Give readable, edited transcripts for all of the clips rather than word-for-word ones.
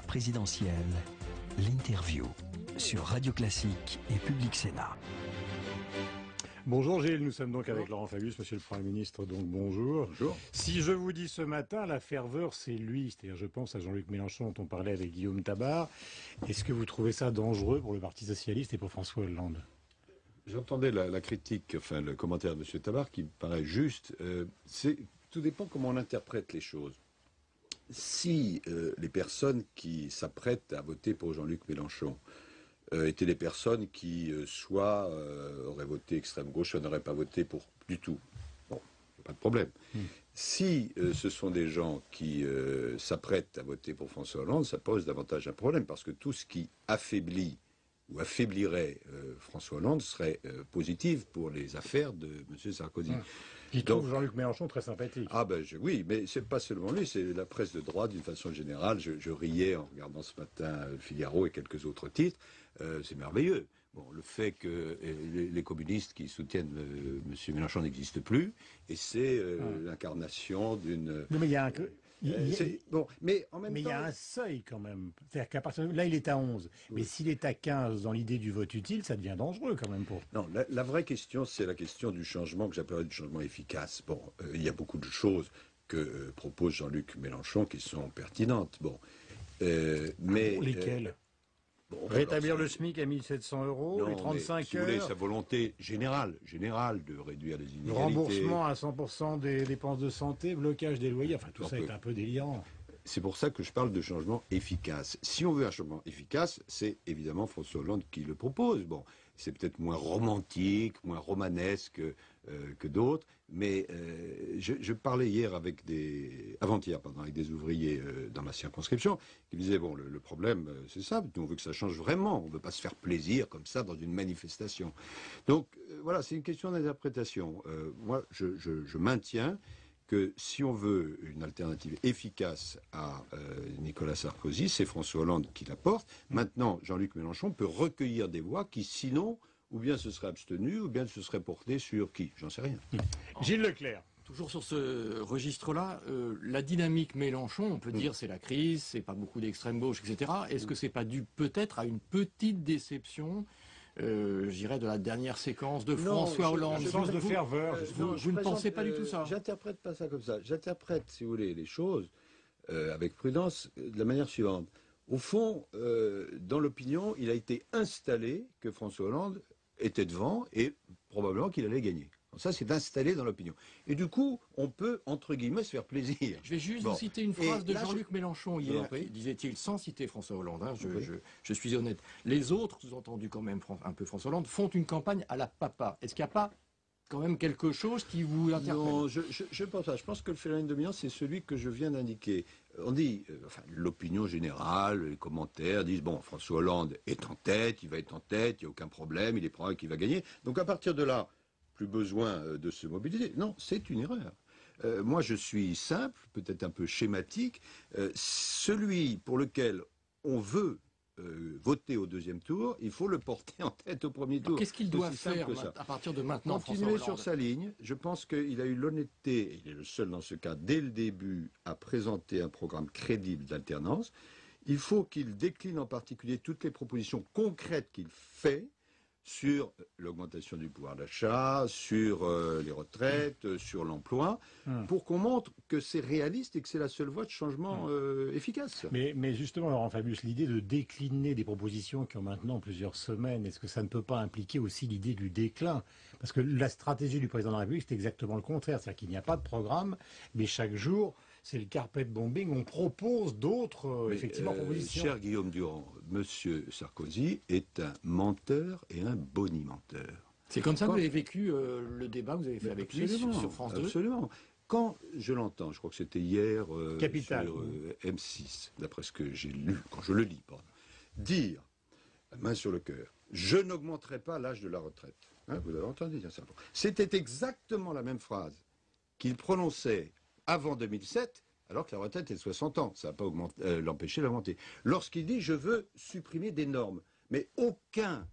présidentielle, l'interview sur Radio Classique et Public Sénat. Bonjour Gilles, nous sommes donc avec Laurent Fabius, Monsieur le Premier ministre, donc bonjour. Bonjour. Si je vous dis ce matin, la ferveur c'est lui, c'est-à-dire je pense à Jean-Luc Mélenchon dont on parlait avec Guillaume Tabar, est-ce que vous trouvez ça dangereux pour le Parti Socialiste et pour François Hollande? J'entendais la critique, enfin le commentaire de M. Tabar qui me paraît juste. Tout dépend comment on interprète les choses. Si les personnes qui s'apprêtent à voter pour Jean-Luc Mélenchon étaient des personnes qui soit auraient voté extrême gauche, soit n'auraient pas voté pour du tout, bon, pas de problème. Si ce sont des gens qui s'apprêtent à voter pour François Hollande, ça pose davantage un problème, parce que tout ce qui affaiblit ou affaiblirait François Hollande serait positif pour les affaires de M. Sarkozy. Qui trouve Jean-Luc Mélenchon très sympathique. Ah ben oui, mais c'est pas seulement lui, c'est la presse de droite d'une façon générale. Je riais en regardant ce matin Le Figaro et quelques autres titres. C'est merveilleux. Bon, le fait que les communistes qui soutiennent M. Mélenchon n'existent plus, et c'est l'incarnation d'une... Non, mais il y a un... Bon, mais en même temps... il y a un seuil quand même. C'est-à-dire qu'à partir de là, il est à 11. Oui. Mais s'il est à 15 dans l'idée du vote utile, ça devient dangereux quand même pour... Non, la vraie question, c'est la question du changement que j'appellerais du changement efficace. Bon, il y a beaucoup de choses que propose Jean-Luc Mélenchon qui sont pertinentes. Bon, mais... Lesquelles bon, rétablir le SMIC à 1 700 €, les 35 si heures... vous voulez, sa volonté générale de réduire les inégalités... Remboursement à 100% des dépenses de santé, blocage des loyers, enfin tout ça est un peu délirant. C'est pour ça que je parle de changement efficace. Si on veut un changement efficace, c'est évidemment François Hollande qui le propose. Bon, c'est peut-être moins romantique, moins romanesque que d'autres, mais je parlais hier avant-hier, avec des ouvriers dans ma circonscription, qui me disaient, bon, le problème, c'est ça, nous on veut que ça change vraiment, on ne veut pas se faire plaisir comme ça dans une manifestation. Donc, voilà, c'est une question d'interprétation. Moi, je maintiens que si on veut une alternative efficace à Nicolas Sarkozy, c'est François Hollande qui la porte. Maintenant, Jean-Luc Mélenchon peut recueillir des voix qui, sinon, ou bien se seraient abstenues, ou bien se seraient portées sur qui? J'en sais rien. Gilles Leclerc. Toujours sur ce registre-là, la dynamique Mélenchon, on peut dire c'est la crise, c'est pas beaucoup d'extrême gauche, etc. Est-ce que c'est pas dû peut-être à une petite déception je dirais de la dernière séquence de François Hollande. Sens de ferveur. Vous ne pensez pas du tout ça? J'interprète pas ça comme ça. J'interprète, si vous voulez, les choses avec prudence de la manière suivante. Au fond, dans l'opinion, il a été installé que François Hollande était devant et probablement qu'il allait gagner. Ça, c'est installé dans l'opinion. Et du coup, on peut, entre guillemets, se faire plaisir. Je vais juste vous citer une phrase de Jean-Luc Mélenchon hier, disait-il, sans citer François Hollande, hein, je suis honnête. Les autres, sous-entendu quand même un peu François Hollande, font une campagne à la papa. Est-ce qu'il n'y a pas quand même quelque chose qui vous interpelle? Non, je pense pas. Je pense que le phénomène dominant, c'est celui que je viens d'indiquer. On dit, l'opinion générale, les commentaires disent, bon, François Hollande est en tête, il va être en tête, il n'y a aucun problème, il est probable qu'il va gagner. Donc à partir de là, plus besoin de se mobiliser. Non, c'est une erreur. Moi, je suis simple, peut-être un peu schématique. Celui pour lequel on veut voter au deuxième tour, il faut le porter en tête au premier tour. Qu'est-ce qu'il doit faire à partir de maintenant? Continuer sur sa ligne. Je pense qu'il a eu l'honnêteté, il est le seul dans ce cas, dès le début, à présenter un programme crédible d'alternance. Il faut qu'il décline en particulier toutes les propositions concrètes qu'il fait sur l'augmentation du pouvoir d'achat, sur les retraites, sur l'emploi, pour qu'on montre que c'est réaliste et que c'est la seule voie de changement efficace. Mais justement, Laurent Fabius, l'idée de décliner des propositions qui ont maintenant plusieurs semaines, est-ce que ça ne peut pas impliquer aussi l'idée du déclin? Parce que la stratégie du président de la République, c'est exactement le contraire. C'est-à-dire qu'il n'y a pas de programme, mais chaque jour, c'est le carpet bombing, on propose d'autres, effectivement, propositions. Cher Guillaume Durand, Monsieur Sarkozy est un menteur et un bonimenteur. C'est comme ça que vous avez vécu le débat que vous avez fait avec lui sur France 2? Absolument. Quand je l'entends, je crois que c'était hier sur M6, d'après ce que j'ai lu, quand je le lis, pardon, dire, main sur le cœur, je n'augmenterai pas l'âge de la retraite. Hein, vous avez entendu dire ça. C'était exactement la même phrase qu'il prononçait avant 2007, alors que la retraite est de 60 ans. Ça n'a pas l'empêché d'augmenter. Lorsqu'il dit « je veux supprimer des normes », mais aucun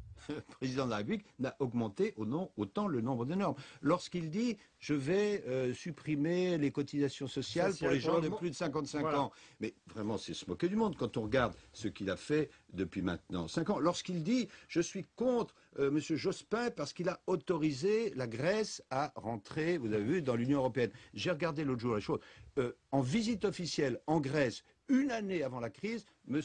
président de la République, n'a augmenté autant le nombre de normes. Lorsqu'il dit « je vais supprimer les cotisations sociales pour les gens de plus de 55 ans », mais vraiment c'est se moquer du monde quand on regarde ce qu'il a fait depuis maintenant 5 ans. Lorsqu'il dit « je suis contre M. Jospin parce qu'il a autorisé la Grèce à rentrer, vous avez vu, dans l'Union européenne ». J'ai regardé l'autre jour la chose. En visite officielle en Grèce, une année avant la crise, M.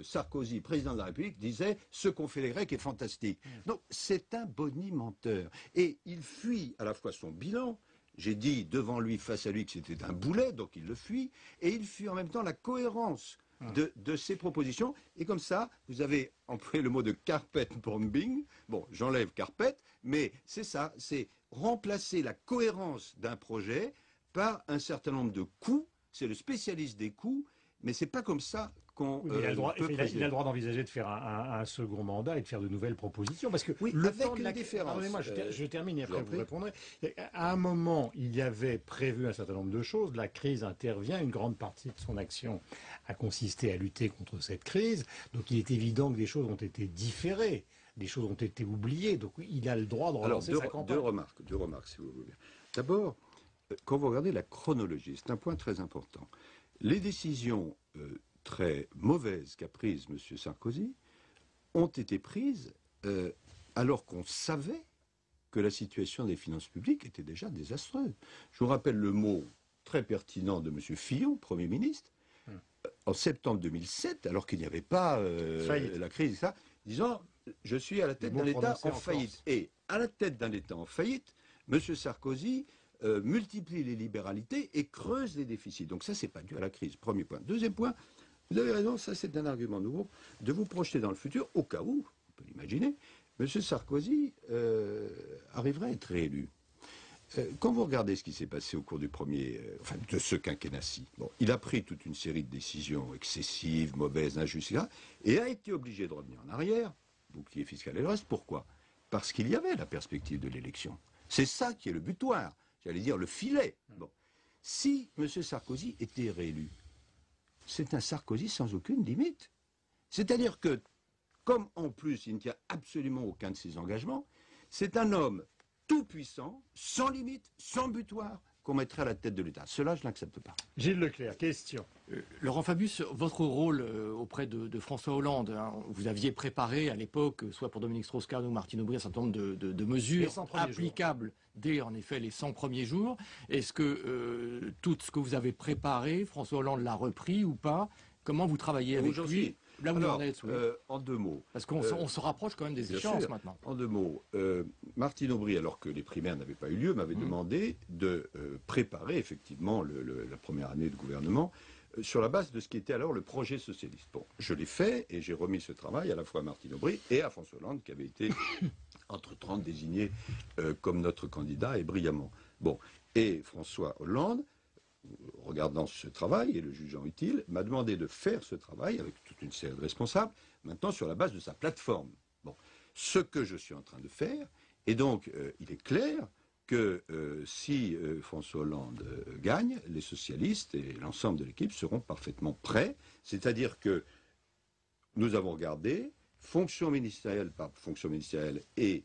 Sarkozy, président de la République, disait « ce qu'ont fait les Grecs est fantastique ». Donc c'est un bonimenteur. Et il fuit à la fois son bilan, j'ai dit devant lui, face à lui, que c'était un boulet, donc il le fuit, et il fuit en même temps la cohérence de ses propositions. Et comme ça, vous avez employé le mot de carpet bombing. Bon, j'enlève carpet, mais c'est ça, c'est remplacer la cohérence d'un projet par un certain nombre de coûts. C'est le spécialiste des coûts, mais c'est pas comme ça qu'on il a le droit d'envisager de faire un second mandat et de faire de nouvelles propositions. Parce que le temps de la différence. Pardonnez-moi, je termine et après vous répondrez. À un moment, il y avait prévu un certain nombre de choses. La crise intervient. Une grande partie de son action a consisté à lutter contre cette crise. Donc il est évident que des choses ont été différées. Des choses ont été oubliées. Donc il a le droit de relancer sa campagne. Deux remarques, si vous voulez bien. D'abord, quand vous regardez la chronologie, c'est un point très important. Les décisions très mauvaises qu'a prises M. Sarkozy ont été prises alors qu'on savait que la situation des finances publiques était déjà désastreuse. Je vous rappelle le mot très pertinent de M. Fillon, Premier ministre, en septembre 2007, alors qu'il n'y avait pas la crise, ça, disant « je suis à la tête d'un État en faillite ». Et à la tête d'un État en faillite, M. Sarkozy multiplie les libéralités et creuse les déficits. Donc ça, c'est pas dû à la crise. Premier point. Deuxième point, vous avez raison, ça c'est un argument nouveau, de vous projeter dans le futur, au cas où, on peut l'imaginer, M. Sarkozy arriverait à être réélu. Quand vous regardez ce qui s'est passé au cours de ce quinquennat-ci, bon, il a pris toute une série de décisions excessives, mauvaises, injustes, etc., et a été obligé de revenir en arrière, bouclier fiscal et le reste. Pourquoi? Parce qu'il y avait la perspective de l'élection. C'est ça qui est le butoir, j'allais dire le filet. Bon. Si M. Sarkozy était réélu, c'est un Sarkozy sans aucune limite. C'est-à-dire que, comme en plus il ne tient absolument aucun de ses engagements, c'est un homme tout puissant, sans limite, sans butoir, qu'on mettrait à la tête de l'État. Cela, je n'accepte pas. Gilles Leclerc, question. Laurent Fabius, votre rôle auprès de François Hollande, hein, vous aviez préparé à l'époque, soit pour Dominique Strauss-Kahn ou Martine Aubry, un certain nombre de mesures applicables dès en effet les 100 premiers jours. Est-ce que tout ce que vous avez préparé, François Hollande l'a repris ou pas? Comment vous travaillez avec lui? Là, vous en êtes, en deux mots. Parce qu'on se rapproche quand même des échéances maintenant. En deux mots, Martine Aubry, alors que les primaires n'avaient pas eu lieu, m'avait demandé de préparer effectivement la première année de gouvernement sur la base de ce qui était alors le projet socialiste. Bon, je l'ai fait et j'ai remis ce travail à la fois à Martine Aubry et à François Hollande, qui avait été entre-temps désigné comme notre candidat et brillamment. Bon, et François Hollande, regardant ce travail et le jugeant utile, m'a demandé de faire ce travail avec toute une série de responsables, maintenant sur la base de sa plateforme. Bon, ce que je suis en train de faire, et donc il est clair que si François Hollande gagne, les socialistes et l'ensemble de l'équipe seront parfaitement prêts, c'est-à-dire que nous avons regardé, fonction ministérielle par fonction ministérielle et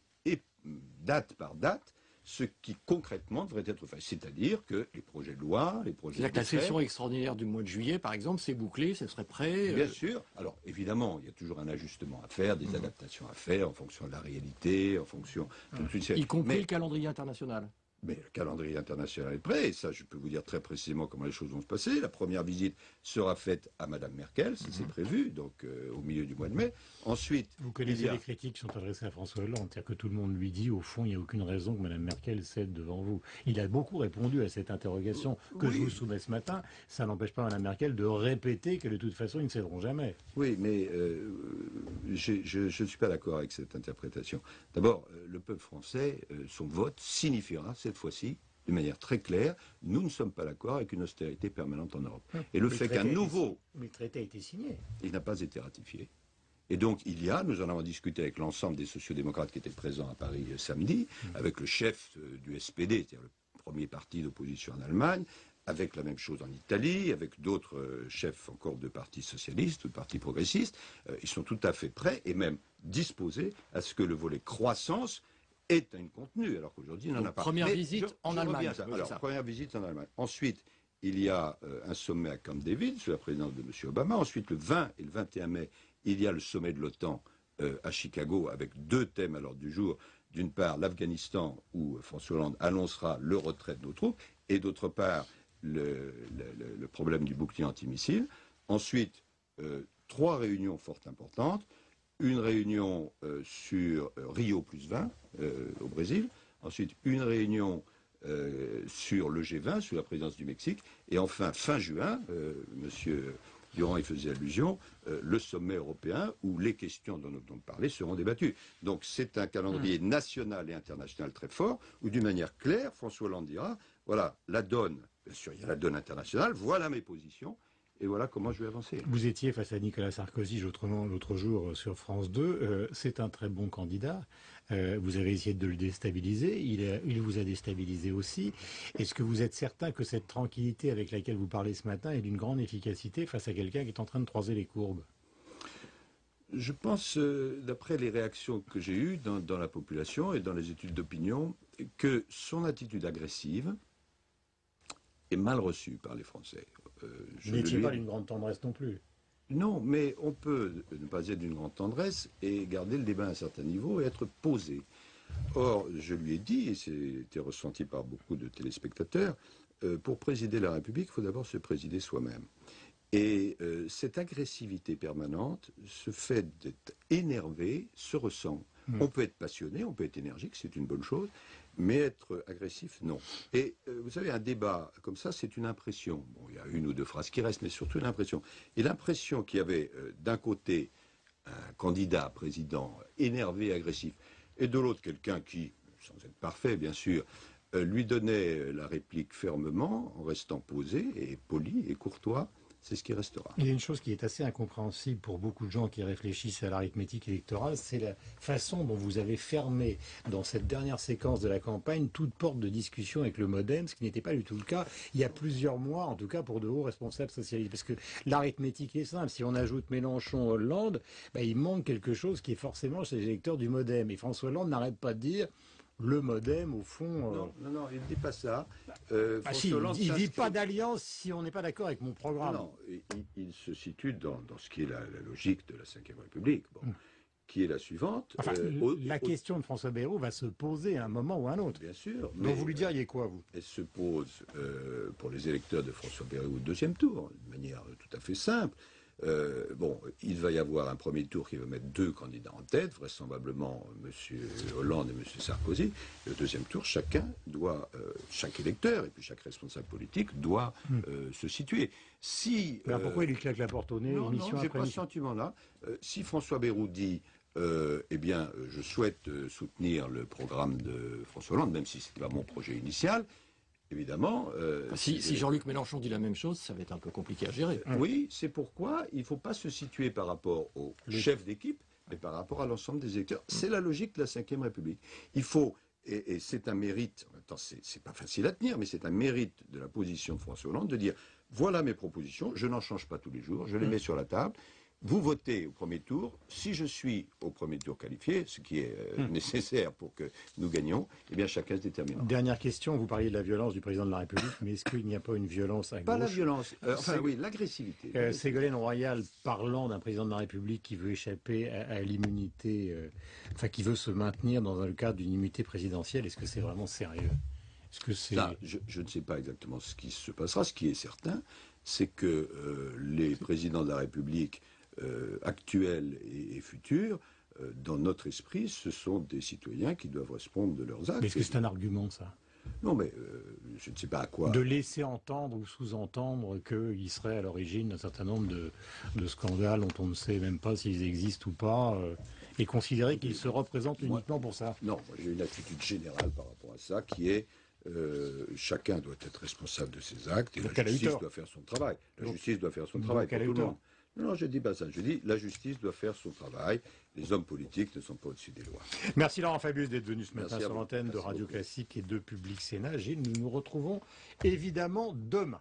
date par date, ce qui concrètement devrait être fait. C'est-à-dire que les projets de loi, les projets de décret... La session extraordinaire du mois de juillet, par exemple, c'est bouclé, ce serait prêt Bien sûr. Alors, évidemment, il y a toujours un ajustement à faire, des adaptations à faire en fonction de la réalité, en fonction... Y compris le calendrier international. Mais le calendrier international est prêt, et ça, je peux vous dire très précisément comment les choses vont se passer. La première visite sera faite à Madame Merkel, ça c'est prévu, donc au milieu du mois de mai. Ensuite, vous connaissez les critiques qui sont adressées à François Hollande, c'est-à-dire que tout le monde lui dit, au fond, il n'y a aucune raison que Madame Merkel cède devant vous. Il a beaucoup répondu à cette interrogation que je vous soumets ce matin. Ça n'empêche pas Madame Merkel de répéter que de toute façon, ils ne céderont jamais. Oui, mais je ne suis pas d'accord avec cette interprétation. D'abord, le peuple français, son vote signifiera cette fois-ci, de manière très claire, nous ne sommes pas d'accord avec une austérité permanente en Europe. Et le fait qu'un nouveau... Mais le traité a été signé. Il n'a pas été ratifié. Et donc, nous en avons discuté avec l'ensemble des sociodémocrates qui étaient présents à Paris samedi, avec le chef du SPD, c'est-à-dire le premier parti d'opposition en Allemagne, avec la même chose en Italie, avec d'autres chefs encore de partis socialistes ou de partis progressistes. Ils sont tout à fait prêts et même disposés à ce que le volet croissance ait un contenu, alors qu'aujourd'hui, il n'en a pas. Première visite en Allemagne. Première visite en Allemagne. Ensuite, il y a un sommet à Camp David, sous la présidence de M. Obama. Ensuite, le 20 et le 21 mai, il y a le sommet de l'OTAN à Chicago, avec 2 thèmes à l'ordre du jour. D'une part, l'Afghanistan, où François Hollande annoncera le retrait de nos troupes, et d'autre part, le problème du bouclier antimissile. Ensuite, 3 réunions fort importantes. Une réunion sur Rio plus 20 au Brésil. Ensuite, une réunion sur le G20, sous la présidence du Mexique. Et enfin, fin juin, Monsieur Durand y faisait allusion, le sommet européen où les questions dont nous venons de parler seront débattues. Donc c'est un calendrier national et international très fort, où d'une manière claire, François Hollande dira, voilà, la donne, bien sûr il y a la donne internationale, voilà mes positions, et voilà comment je vais avancer. Vous étiez face à Nicolas Sarkozy l'autre jour sur France 2. C'est un très bon candidat. Vous avez essayé de le déstabiliser. Il vous a déstabilisé aussi. Est-ce que vous êtes certain que cette tranquillité avec laquelle vous parlez ce matin est d'une grande efficacité face à quelqu'un qui est en train de croiser les courbes? Je pense, d'après les réactions que j'ai eues dans la population et dans les études d'opinion, que son attitude agressive est mal reçue par les Français. Vous n'étiez pas d'une grande tendresse non plus. Non, mais on peut ne pas être d'une grande tendresse et garder le débat à un certain niveau et être posé. Or, je lui ai dit, et c'était ressenti par beaucoup de téléspectateurs, pour présider la République, il faut d'abord se présider soi-même. Et cette agressivité permanente, ce fait d'être énervé, se ressent. On peut être passionné, on peut être énergique, c'est une bonne chose, mais être agressif, non. Et vous savez, un débat comme ça, c'est une impression. Bon, il y a 1 ou 2 phrases qui restent, mais surtout une impression. Et l'impression qu'il y avait d'un côté un candidat président énervé, agressif, et de l'autre quelqu'un qui, sans être parfait bien sûr, lui donnait la réplique fermement, en restant posé et poli et courtois, c'est ce qui restera. Il y a une chose qui est assez incompréhensible pour beaucoup de gens qui réfléchissent à l'arithmétique électorale, c'est la façon dont vous avez fermé dans cette dernière séquence de la campagne toute porte de discussion avec le MoDem, ce qui n'était pas du tout le cas il y a plusieurs mois, en tout cas pour de hauts responsables socialistes. Parce que l'arithmétique est simple, si on ajoute Mélenchon, Hollande, il manque quelque chose qui est forcément chez les électeurs du MoDem. Et François Hollande n'arrête pas de dire... Le MoDem, au fond... Non, il ne dit pas ça. Si, il ne dit pas d'alliance si on n'est pas d'accord avec mon programme. Non, il se situe dans ce qui est la logique de la Ve République, qui est la suivante. Enfin, la question de François Bayrou va se poser à un moment ou à un autre. Bien sûr. Donc vous lui diriez quoi, vous? Elle se pose pour les électeurs de François Bayrou au 2e tour, de manière tout à fait simple. Il va y avoir un premier tour qui va mettre 2 candidats en tête, vraisemblablement M. Hollande et M. Sarkozy. Le 2e tour, chaque électeur et puis chaque responsable politique doit se situer. Alors pourquoi il lui claque la porte au nez? Non, j'ai pas ce sentiment-là. Si François Bayrou dit je souhaite soutenir le programme de François Hollande, même si ce n'était pas mon projet initial, évidemment... si Jean-Luc Mélenchon dit la même chose, ça va être un peu compliqué à gérer. Oui, c'est pourquoi il ne faut pas se situer par rapport au chef d'équipe, mais par rapport à l'ensemble des électeurs. C'est la logique de la Ve République. Il faut, et c'est un mérite, en même temps c'est pas facile à tenir, mais c'est un mérite de la position de François Hollande de dire, voilà mes propositions, je n'en change pas tous les jours, je les mets sur la table. Vous votez au premier tour. Si je suis au premier tour qualifié, ce qui est nécessaire pour que nous gagnions, eh bien chacun se déterminera. Dernière question, vous parliez de la violence du président de la République, mais est-ce qu'il n'y a pas une violence à gauche? Pas la violence, oui, l'agressivité. Ségolène Royal parlant d'un président de la République qui veut échapper à l'immunité, qui veut se maintenir dans le cadre d'une immunité présidentielle, est-ce que c'est vraiment sérieux? Ça, je ne sais pas exactement ce qui se passera. Ce qui est certain, c'est que les présidents de la République actuels et futurs, dans notre esprit, ce sont des citoyens qui doivent répondre de leurs actes. Mais est-ce que c'est un argument, ça? Non, mais je ne sais pas à quoi. De laisser entendre ou sous-entendre qu'il serait à l'origine d'un certain nombre de scandales dont on ne sait même pas s'ils existent ou pas, et considérer qu'ils se représentent uniquement pour ça. Non, moi j'ai une attitude générale par rapport à ça, qui est chacun doit être responsable de ses actes, et la justice doit faire son travail. La justice doit faire son travail pour tout le monde. Non, je dis pas ça. Je dis la justice doit faire son travail. Les hommes politiques ne sont pas au-dessus des lois. Merci Laurent Fabius d'être venu ce matin Merci à sur vous. l'antenne de Merci Radio beaucoup. Classique et de Public Sénat. Gilles, nous nous retrouvons évidemment demain.